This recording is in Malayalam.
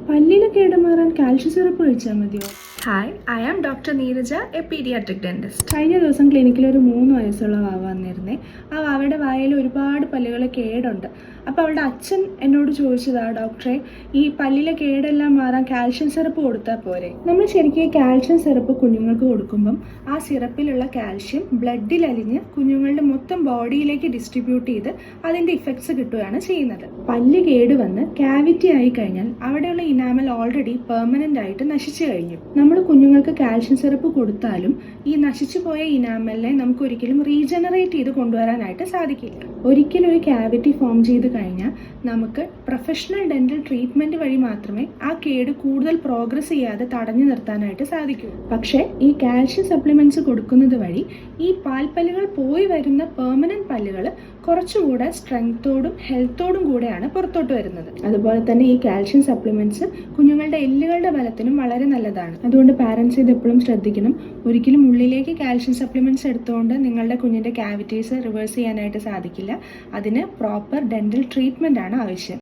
പല്ലിലെ കേടുമാറാൻ കാൽഷ്യം സിറപ്പ് കഴിച്ചാൽ മതിയോ? Hi, I am doctor Neeraja, a paediatric dentist. കഴിഞ്ഞ ദിവസം ക്ലിനിക്കിൽ ഒരു 3 വയസ്സുള്ള വാവ വന്നിരുന്നേ. ആ വാവയുടെ വായിൽ ഒരുപാട് പല്ലുകൾ കേടുണ്ട്. അപ്പോൾ അവളുടെ അച്ഛൻ എന്നോട് ചോദിച്ചതാ, ഡോക്ടറെ, ഈ പല്ലിലെ കേടെല്ലാം മാറാൻ കാൽഷ്യം സിറപ്പ് കൊടുത്താൽ പോരെ? നമ്മൾ ശരിക്കും കാൽഷ്യം സിറപ്പ് കുഞ്ഞുങ്ങൾക്ക് കൊടുക്കുമ്പം ആ സിറപ്പിലുള്ള കാൽഷ്യം ബ്ലഡിൽ അലിഞ്ഞ് കുഞ്ഞുങ്ങളുടെ മൊത്തം ബോഡിയിലേക്ക് ഡിസ്ട്രിബ്യൂട്ട് ചെയ്ത് അതിൻ്റെ ഇഫക്ട്സ് കിട്ടുകയാണ് ചെയ്യുന്നത്. പല്ല് കേടുവന്ന് ക്യാവിറ്റി ആയി കഴിഞ്ഞാൽ അവിടെയുള്ള ഇനാമൽ ഓൾറെഡി പെർമനന്റ് ആയിട്ട് നശിച്ചു കഴിഞ്ഞു. നമ്മൾ കുഞ്ഞുങ്ങൾക്ക് കാൽഷ്യം സിറപ്പ് കൊടുത്താലും ഈ നശിച്ചു പോയ ഇനാമലിനെ നമുക്ക് ഒരിക്കലും റീജനറേറ്റ് ചെയ്ത് കൊണ്ടുവരാനായിട്ട് സാധിക്കില്ല. ഒരിക്കലും ഒരു ക്യാവിറ്റി ഫോം ചെയ്ത് കഴിഞ്ഞാൽ നമുക്ക് പ്രൊഫഷണൽ ഡെന്റൽ ട്രീറ്റ്മെന്റ് വഴി മാത്രമേ ആ കേട് കൂടുതൽ പ്രോഗ്രസ് ചെയ്യാതെ തടഞ്ഞു നിർത്താനായിട്ട് സാധിക്കൂ. പക്ഷേ ഈ കാൽഷ്യം സപ്ലിമെന്റ്സ് കൊടുക്കുന്നത് വഴി ഈ പാൽപ്പല്ലുകൾ പോയി വരുന്ന പെർമനന്റ് പല്ലുകൾ കുറച്ചുകൂടെ സ്ട്രെങ്തോടും ഹെൽത്തോടും കൂടെയാണ് പുറത്തോട്ട് വരുന്നത്. അതുപോലെ തന്നെ ഈ കാൽഷ്യം സപ്ലിമെന്റ്സ് കുഞ്ഞുങ്ങളുടെ എല്ലുകളുടെ ബലത്തിനും വളരെ നല്ലതാണ്. അതുകൊണ്ട് പാരന്റ്സ് ഇത് എപ്പോഴും ശ്രദ്ധിക്കണം. ഒരിക്കലും ഉള്ളിലേക്ക് കാൽഷ്യം സപ്ലിമെന്റ്സ് എടുത്തുകൊണ്ട് നിങ്ങളുടെ കുഞ്ഞിന്റെ ക്യാവിറ്റീസ് റിവേഴ്സ് ചെയ്യാനായിട്ട് സാധിക്കില്ല. അതിന് പ്രോപ്പർ ഡെന്റൽ ട്രീറ്റ്മെന്റ് ആണ് ആവശ്യം.